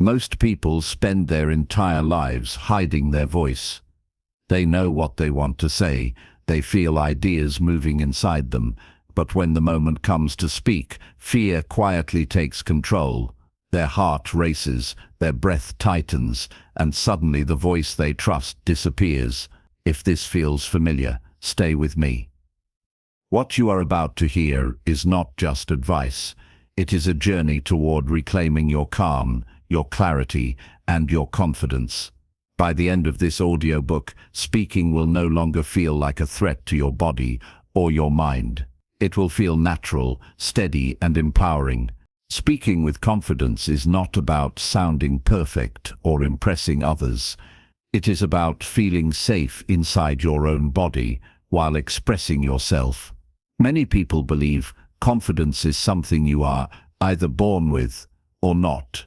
Most people spend their entire lives hiding their voice. They know what they want to say, they feel ideas moving inside them, but when the moment comes to speak, fear quietly takes control. Their heart races, their breath tightens, and suddenly the voice they trust disappears. If this feels familiar, stay with me. What you are about to hear is not just advice. It is a journey toward reclaiming your calm, your clarity, and your confidence. By the end of this audiobook, speaking will no longer feel like a threat to your body or your mind. It will feel natural, steady, and empowering. Speaking with confidence is not about sounding perfect or impressing others. It is about feeling safe inside your own body while expressing yourself. Many people believe confidence is something you are either born with or not.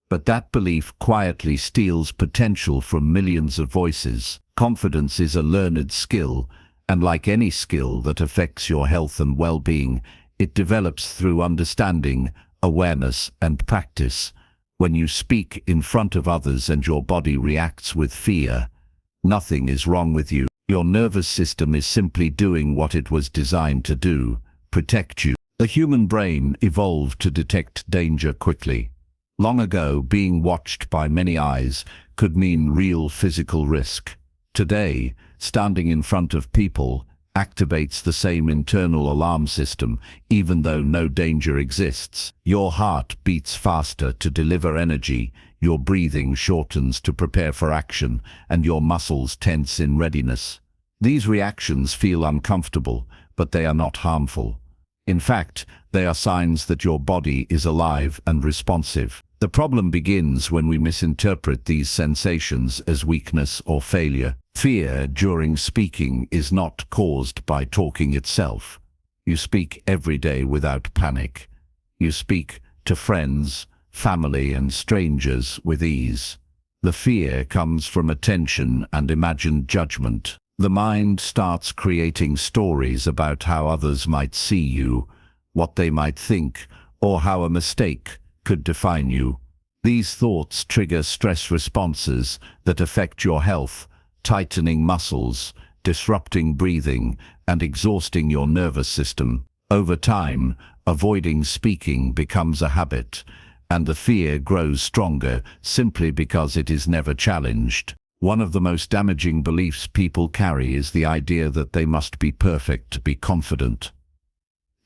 But that belief quietly steals potential from millions of voices. Confidence is a learned skill, and like any skill that affects your health and well-being, it develops through understanding, awareness, and practice. When you speak in front of others and your body reacts with fear, nothing is wrong with you. Your nervous system is simply doing what it was designed to do: protect you. The human brain evolved to detect danger quickly. Long ago, being watched by many eyes could mean real physical risk. Today, standing in front of people activates the same internal alarm system, even though no danger exists. Your heart beats faster to deliver energy, your breathing shortens to prepare for action, and your muscles tense in readiness. These reactions feel uncomfortable, but they are not harmful. In fact, they are signs that your body is alive and responsive. The problem begins when we misinterpret these sensations as weakness or failure. Fear during speaking is not caused by talking itself. You speak every day without panic. You speak to friends, family, and strangers with ease. The fear comes from attention and imagined judgment. The mind starts creating stories about how others might see you, what they might think, or how a mistake could define you. These thoughts trigger stress responses that affect your health, tightening muscles, disrupting breathing, and exhausting your nervous system. Over time, avoiding speaking becomes a habit, and the fear grows stronger simply because it is never challenged. One of the most damaging beliefs people carry is the idea that they must be perfect to be confident.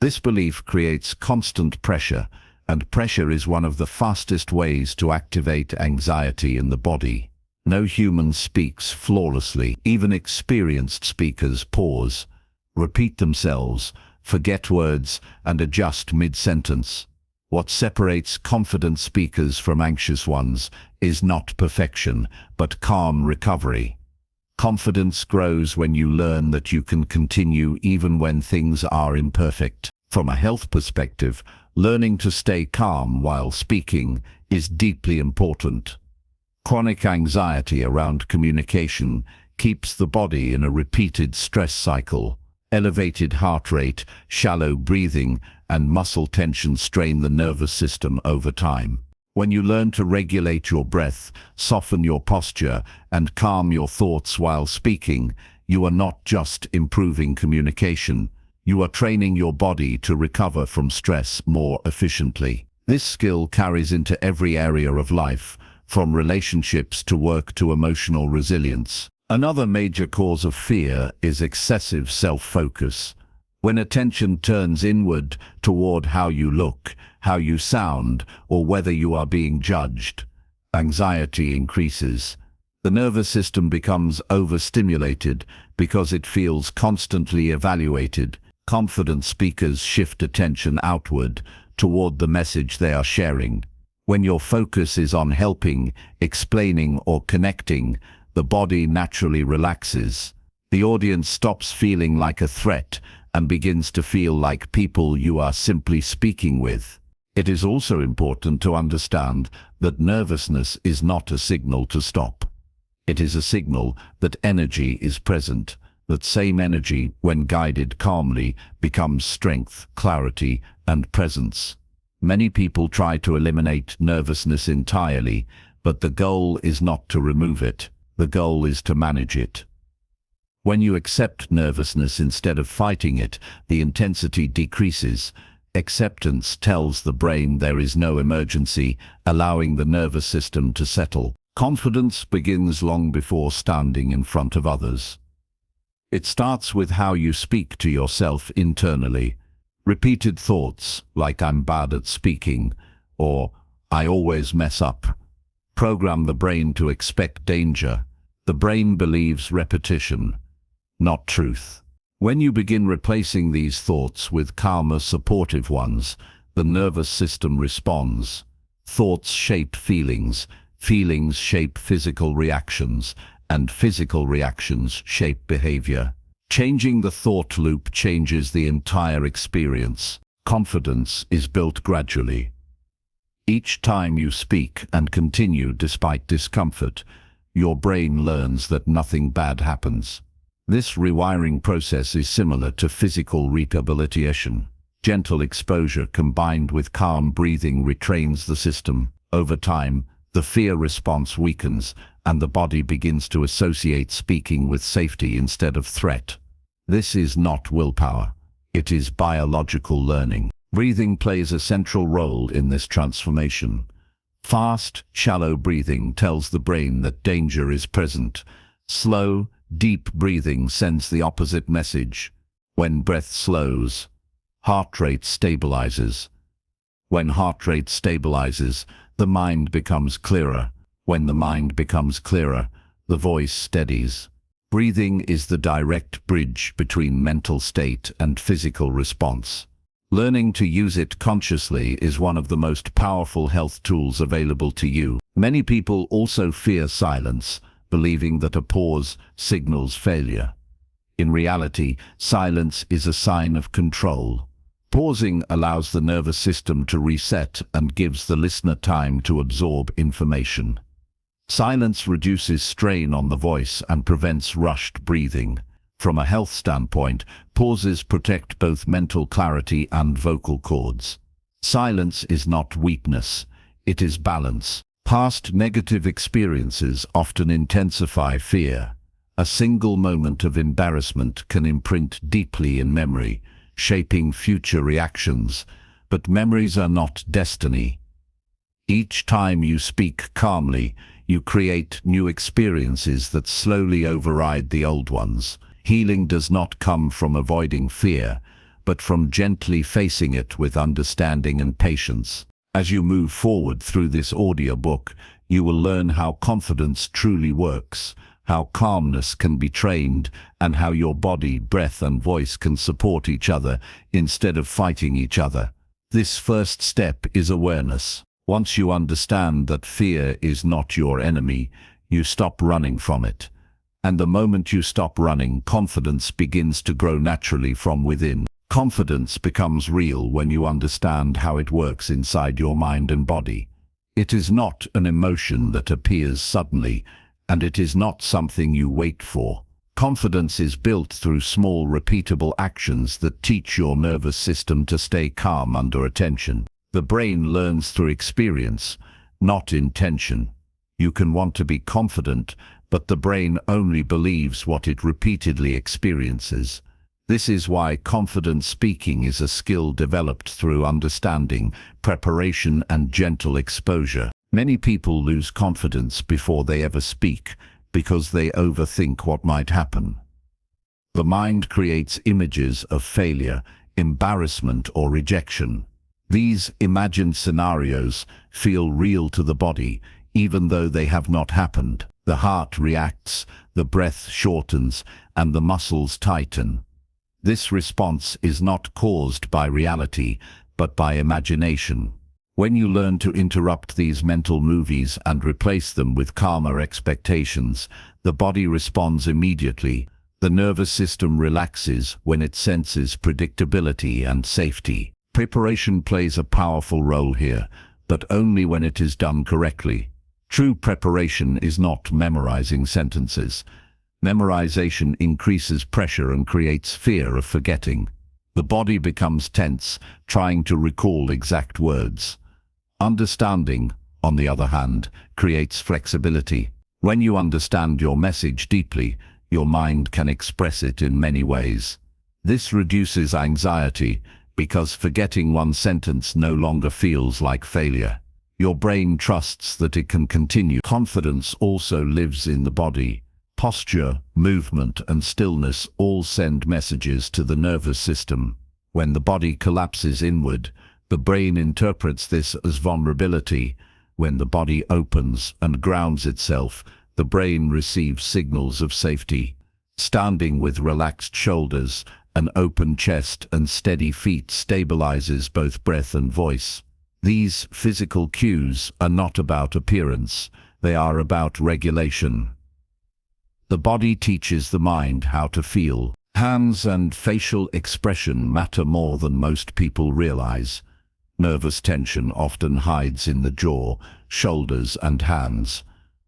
This belief creates constant pressure, and pressure is one of the fastest ways to activate anxiety in the body. No human speaks flawlessly. Even experienced speakers pause, repeat themselves, forget words, and adjust mid-sentence. What separates confident speakers from anxious ones is not perfection, but calm recovery. Confidence grows when you learn that you can continue even when things are imperfect. From a health perspective, learning to stay calm while speaking is deeply important. Chronic anxiety around communication keeps the body in a repeated stress cycle. Elevated heart rate, shallow breathing, and muscle tension strain the nervous system over time. When you learn to regulate your breath, soften your posture, and calm your thoughts while speaking, you are not just improving communication. You are training your body to recover from stress more efficiently. This skill carries into every area of life, from relationships to work to emotional resilience. Another major cause of fear is excessive self-focus. When attention turns inward toward how you look, how you sound, or whether you are being judged, anxiety increases. The nervous system becomes overstimulated because it feels constantly evaluated. Confident speakers shift attention outward toward the message they are sharing. When your focus is on helping, explaining, or connecting, the body naturally relaxes. The audience stops feeling like a threat and begins to feel like people you are simply speaking with. It is also important to understand that nervousness is not a signal to stop. It is a signal that energy is present. That same energy, when guided calmly, becomes strength, clarity, and presence. Many people try to eliminate nervousness entirely, but the goal is not to remove it. The goal is to manage it. When you accept nervousness instead of fighting it, the intensity decreases. Acceptance tells the brain there is no emergency, allowing the nervous system to settle. Confidence begins long before standing in front of others. It starts with how you speak to yourself internally. Repeated thoughts like "I'm bad at speaking" or "I always mess up" program the brain to expect danger. The brain believes repetition, not truth. When you begin replacing these thoughts with calmer, supportive ones, the nervous system responds. Thoughts shape feelings, feelings shape physical reactions, and physical reactions shape behavior. Changing the thought loop changes the entire experience. Confidence is built gradually. Each time you speak and continue despite discomfort, your brain learns that nothing bad happens. This rewiring process is similar to physical rehabilitation. Gentle exposure combined with calm breathing retrains the system. Over time, the fear response weakens, and the body begins to associate speaking with safety instead of threat. This is not willpower. It is biological learning. Breathing plays a central role in this transformation. Fast, shallow breathing tells the brain that danger is present. Slow, deep breathing sends the opposite message. When breath slows, heart rate stabilizes. When heart rate stabilizes, the mind becomes clearer. When the mind becomes clearer, the voice steadies. Breathing is the direct bridge between mental state and physical response. Learning to use it consciously is one of the most powerful health tools available to you. Many people also fear silence, believing that a pause signals failure. In reality, silence is a sign of control. Pausing allows the nervous system to reset and gives the listener time to absorb information. Silence reduces strain on the voice and prevents rushed breathing. From a health standpoint, pauses protect both mental clarity and vocal cords. Silence is not weakness, it is balance. Past negative experiences often intensify fear. A single moment of embarrassment can imprint deeply in memory, shaping future reactions. But memories are not destiny. Each time you speak calmly, you create new experiences that slowly override the old ones. Healing does not come from avoiding fear, but from gently facing it with understanding and patience. As you move forward through this audiobook, you will learn how confidence truly works, how calmness can be trained, and how your body, breath, and voice can support each other instead of fighting each other. This first step is awareness. Once you understand that fear is not your enemy, you stop running from it. And the moment you stop running, confidence begins to grow naturally from within. Confidence becomes real when you understand how it works inside your mind and body. It is not an emotion that appears suddenly, and it is not something you wait for. Confidence is built through small, repeatable actions that teach your nervous system to stay calm under attention. The brain learns through experience, not intention. You can want to be confident, but the brain only believes what it repeatedly experiences. This is why confident speaking is a skill developed through understanding, preparation, and gentle exposure. Many people lose confidence before they ever speak because they overthink what might happen. The mind creates images of failure, embarrassment, or rejection. These imagined scenarios feel real to the body, even though they have not happened. The heart reacts, the breath shortens, and the muscles tighten. This response is not caused by reality, but by imagination. When you learn to interrupt these mental movies and replace them with calmer expectations, the body responds immediately. The nervous system relaxes when it senses predictability and safety. Preparation plays a powerful role here, but only when it is done correctly. True preparation is not memorizing sentences. Memorization increases pressure and creates fear of forgetting. The body becomes tense, trying to recall exact words. Understanding, on the other hand, creates flexibility. When you understand your message deeply, your mind can express it in many ways. This reduces anxiety, because forgetting one sentence no longer feels like failure. Your brain trusts that it can continue. Confidence also lives in the body. Posture, movement, and stillness all send messages to the nervous system. When the body collapses inward, the brain interprets this as vulnerability. When the body opens and grounds itself, the brain receives signals of safety. Standing with relaxed shoulders, an open chest, and steady feet stabilizes both breath and voice. These physical cues are not about appearance, they are about regulation. The body teaches the mind how to feel. Hands and facial expression matter more than most people realize. Nervous tension often hides in the jaw, shoulders, and hands.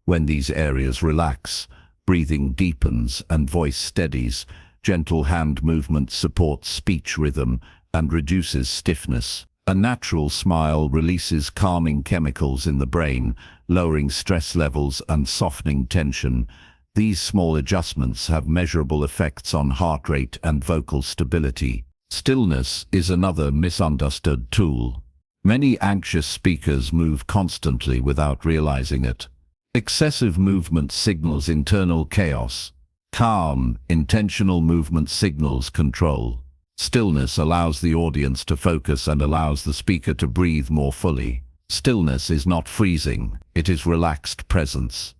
When these areas relax, breathing deepens and voice steadies. Gentle hand movement supports speech rhythm and reduces stiffness. A natural smile releases calming chemicals in the brain, lowering stress levels and softening tension. These small adjustments have measurable effects on heart rate and vocal stability. Stillness is another misunderstood tool. Many anxious speakers move constantly without realizing it. Excessive movement signals internal chaos. Calm, intentional movement signals control. Stillness allows the audience to focus and allows the speaker to breathe more fully. Stillness is not freezing, it is relaxed presence.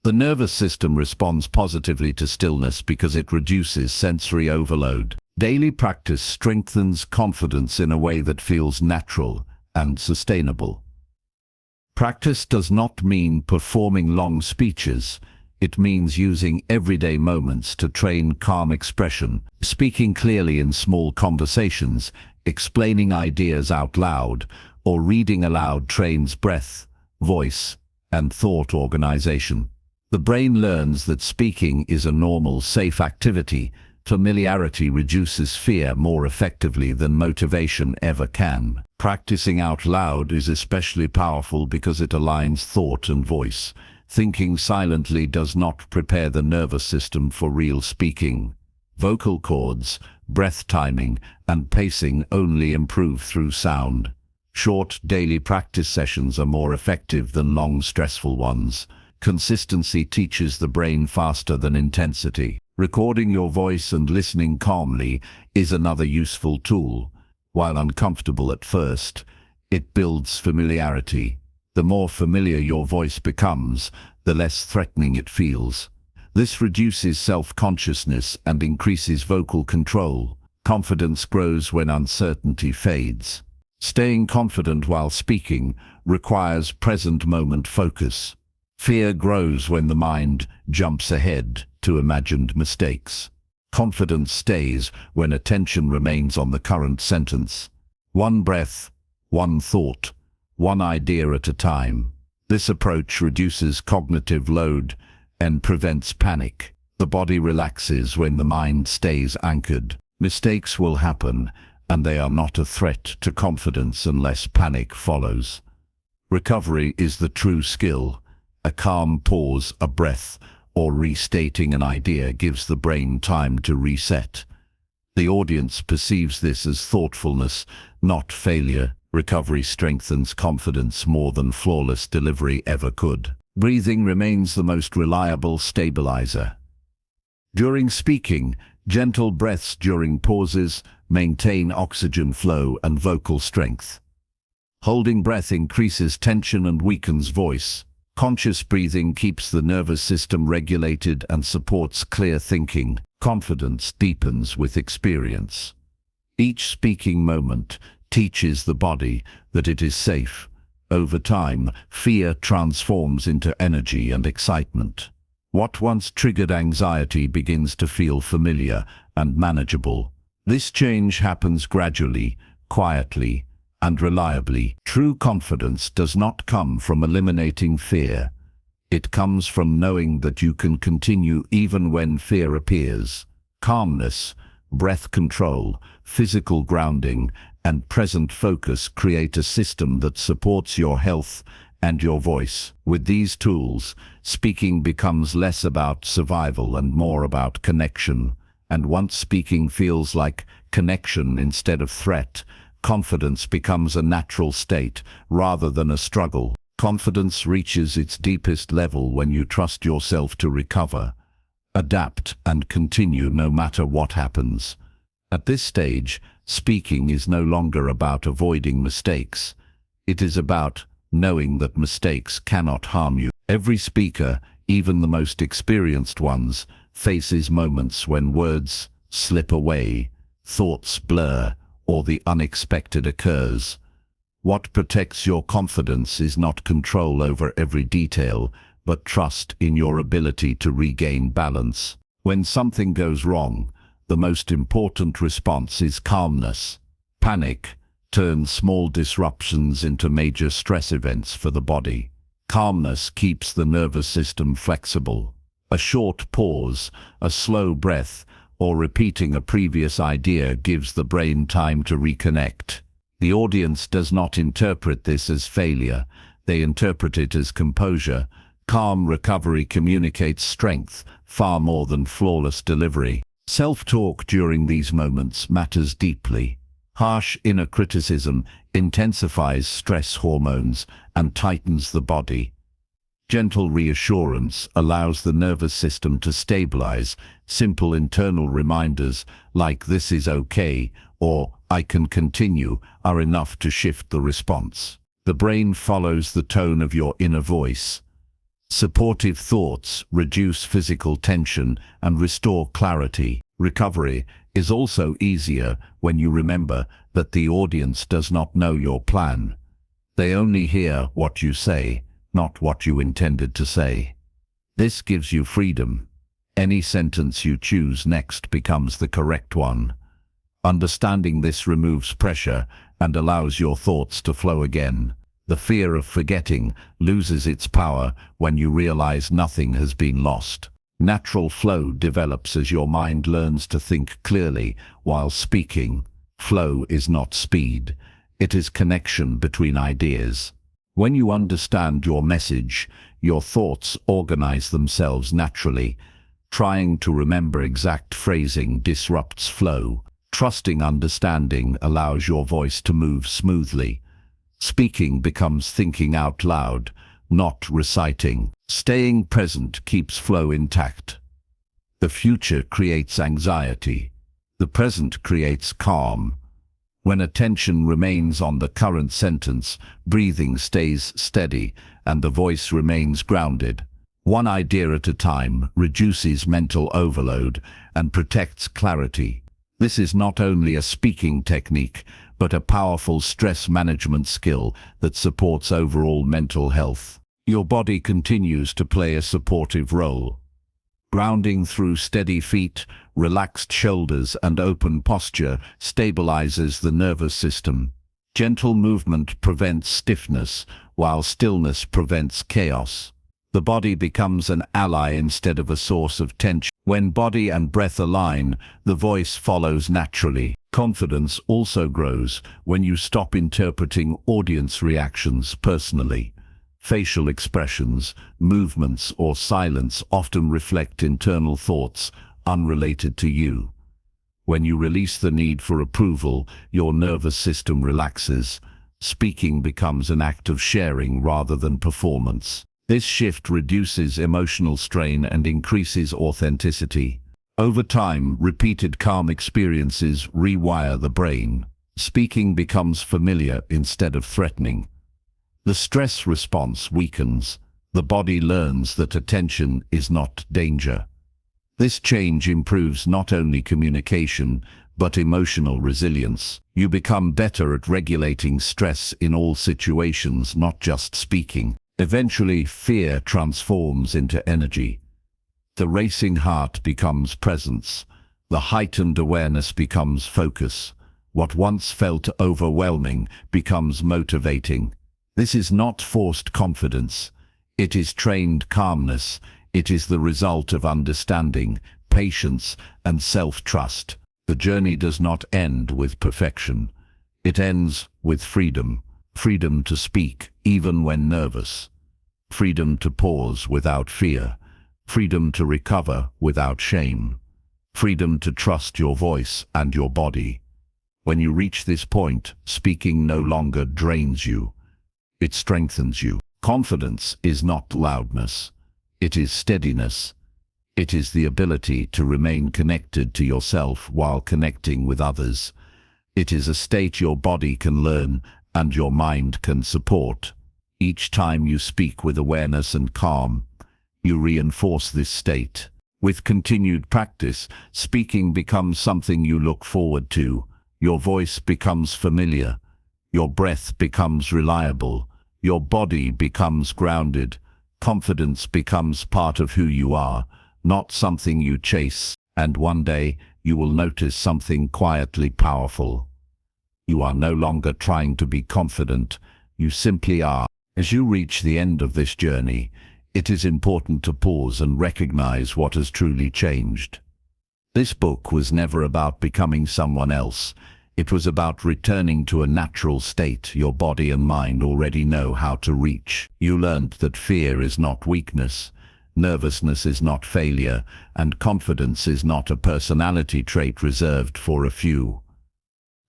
The nervous system responds positively to stillness because it reduces sensory overload. Daily practice strengthens confidence in a way that feels natural and sustainable. Practice does not mean performing long speeches. It means using everyday moments to train calm expression, speaking clearly in small conversations, explaining ideas out loud, or reading aloud trains breath, voice, and thought organization. The brain learns that speaking is a normal, safe activity. Familiarity reduces fear more effectively than motivation ever can. Practicing out loud is especially powerful because it aligns thought and voice. Thinking silently does not prepare the nervous system for real speaking. Vocal cords, breath timing, and pacing only improve through sound. Short daily practice sessions are more effective than long, stressful ones. Consistency teaches the brain faster than intensity. Recording your voice and listening calmly is another useful tool. While uncomfortable at first, it builds familiarity. The more familiar your voice becomes, the less threatening it feels. This reduces self-consciousness and increases vocal control. Confidence grows when uncertainty fades. Staying confident while speaking requires present-moment focus. Fear grows when the mind jumps ahead to imagined mistakes. Confidence stays when attention remains on the current sentence. One breath, one thought, one idea at a time. This approach reduces cognitive load and prevents panic. The body relaxes when the mind stays anchored. Mistakes will happen, and they are not a threat to confidence unless panic follows. Recovery is the true skill. A calm pause, a breath, or restating an idea gives the brain time to reset. The audience perceives this as thoughtfulness, not failure. Recovery strengthens confidence more than flawless delivery ever could. Breathing remains the most reliable stabilizer. During speaking, gentle breaths during pauses maintain oxygen flow and vocal strength. Holding breath increases tension and weakens voice. Conscious breathing keeps the nervous system regulated and supports clear thinking. Confidence deepens with experience. Each speaking moment teaches the body that it is safe. Over time, fear transforms into energy and excitement. What once triggered anxiety begins to feel familiar and manageable. This change happens gradually, quietly, and reliably. True confidence does not come from eliminating fear. It comes from knowing that you can continue even when fear appears. Calmness, breath control, physical grounding, and present focus create a system that supports your health and your voice. With these tools, speaking becomes less about survival and more about connection. And once speaking feels like connection instead of threat, confidence becomes a natural state rather than a struggle. Confidence reaches its deepest level when you trust yourself to recover, adapt, and continue no matter what happens. At this stage, speaking is no longer about avoiding mistakes. It is about knowing that mistakes cannot harm you. Every speaker, even the most experienced ones, faces moments when words slip away, thoughts blur, or the unexpected occurs. What protects your confidence is not control over every detail, but trust in your ability to regain balance. When something goes wrong, the most important response is calmness. Panic turns small disruptions into major stress events for the body. Calmness keeps the nervous system flexible. A short pause, a slow breath, or repeating a previous idea gives the brain time to reconnect. The audience does not interpret this as failure. They interpret it as composure. Calm recovery communicates strength far more than flawless delivery. Self-talk during these moments matters deeply. Harsh inner criticism intensifies stress hormones and tightens the body. Gentle reassurance allows the nervous system to stabilize. Simple internal reminders like "this is okay" or "I can continue" are enough to shift the response. The brain follows the tone of your inner voice. Supportive thoughts reduce physical tension and restore clarity. Recovery is also easier when you remember that the audience does not know your plan. They only hear what you say, not what you intended to say. This gives you freedom. Any sentence you choose next becomes the correct one. Understanding this removes pressure and allows your thoughts to flow again. The fear of forgetting loses its power when you realize nothing has been lost. Natural flow develops as your mind learns to think clearly while speaking. Flow is not speed. It is connection between ideas. When you understand your message, your thoughts organize themselves naturally. Trying to remember exact phrasing disrupts flow. Trusting understanding allows your voice to move smoothly. Speaking becomes thinking out loud, not reciting. Staying present keeps flow intact. The future creates anxiety. The present creates calm. When attention remains on the current sentence, breathing stays steady and the voice remains grounded. One idea at a time reduces mental overload and protects clarity. This is not only a speaking technique, but a powerful stress management skill that supports overall mental health. Your body continues to play a supportive role. Grounding through steady feet, relaxed shoulders, and open posture stabilizes the nervous system. Gentle movement prevents stiffness, while stillness prevents chaos. The body becomes an ally instead of a source of tension. When body and breath align, the voice follows naturally. Confidence also grows when you stop interpreting audience reactions personally. Facial expressions, movements, or silence often reflect internal thoughts unrelated to you. When you release the need for approval, your nervous system relaxes. Speaking becomes an act of sharing rather than performance. This shift reduces emotional strain and increases authenticity. Over time, repeated calm experiences rewire the brain. Speaking becomes familiar instead of threatening. The stress response weakens. The body learns that attention is not danger. This change improves not only communication, but emotional resilience. You become better at regulating stress in all situations, not just speaking. Eventually, fear transforms into energy. The racing heart becomes presence. The heightened awareness becomes focus. What once felt overwhelming becomes motivating. This is not forced confidence. It is trained calmness. It is the result of understanding, patience, and self-trust. The journey does not end with perfection. It ends with freedom. Freedom to speak, even when nervous. Freedom to pause without fear. Freedom to recover without shame. Freedom to trust your voice and your body. When you reach this point, speaking no longer drains you. It strengthens you. Confidence is not loudness. It is steadiness. It is the ability to remain connected to yourself while connecting with others. It is a state your body can learn and your mind can support. Each time you speak with awareness and calm, you reinforce this state. With continued practice, speaking becomes something you look forward to. Your voice becomes familiar. Your breath becomes reliable. Your body becomes grounded. Confidence becomes part of who you are, not something you chase. And one day, you will notice something quietly powerful. You are no longer trying to be confident. You simply are. As you reach the end of this journey, it is important to pause and recognize what has truly changed. This book was never about becoming someone else. It was about returning to a natural state your body and mind already know how to reach. You learned that fear is not weakness, nervousness is not failure, and confidence is not a personality trait reserved for a few.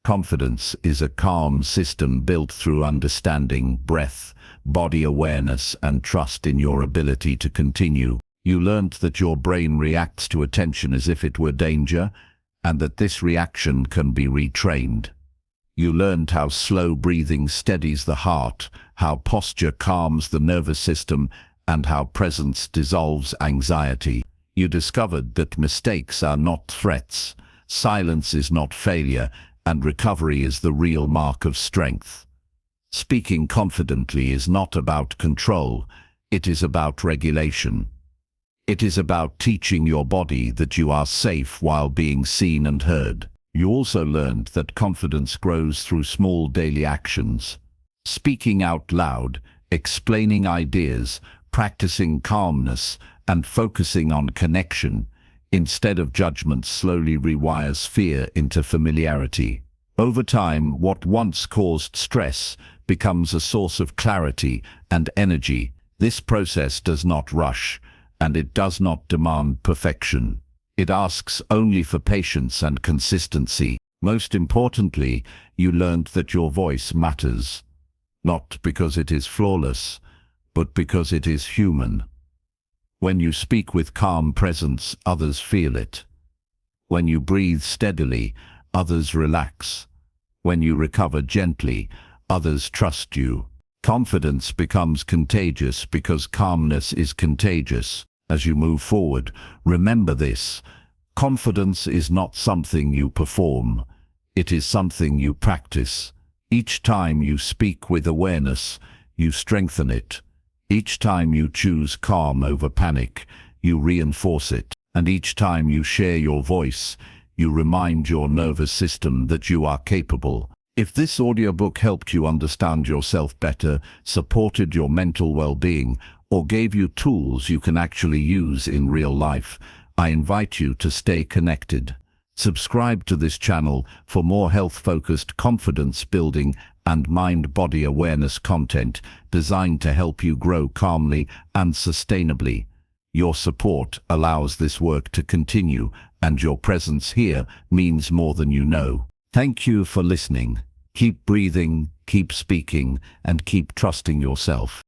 Confidence is a calm system built through understanding, breath, body awareness, and trust in your ability to continue. You learned that your brain reacts to attention as if it were danger, and that this reaction can be retrained. You learned how slow breathing steadies the heart, how posture calms the nervous system, and how presence dissolves anxiety. You discovered that mistakes are not threats, silence is not failure, and recovery is the real mark of strength. Speaking confidently is not about control, it is about regulation. It is about teaching your body that you are safe while being seen and heard. You also learned that confidence grows through small daily actions. Speaking out loud, explaining ideas, practicing calmness, and focusing on connection, instead of judgment, slowly rewires fear into familiarity. Over time, what once caused stress becomes a source of clarity and energy. This process does not rush, and it does not demand perfection. It asks only for patience and consistency. Most importantly, you learned that your voice matters, not because it is flawless, but because it is human. When you speak with calm presence, others feel it. When you breathe steadily, others relax. When you recover gently, others trust you. Confidence becomes contagious because calmness is contagious. As you move forward, remember this. Confidence is not something you perform. It is something you practice. Each time you speak with awareness, you strengthen it. Each time you choose calm over panic, you reinforce it. And each time you share your voice, you remind your nervous system that you are capable. If this audiobook helped you understand yourself better, supported your mental well-being, or gave you tools you can actually use in real life, I invite you to stay connected. Subscribe to this channel for more health-focused, confidence-building, and mind-body awareness content designed to help you grow calmly and sustainably. Your support allows this work to continue, and your presence here means more than you know. Thank you for listening. Keep breathing, keep speaking, and keep trusting yourself.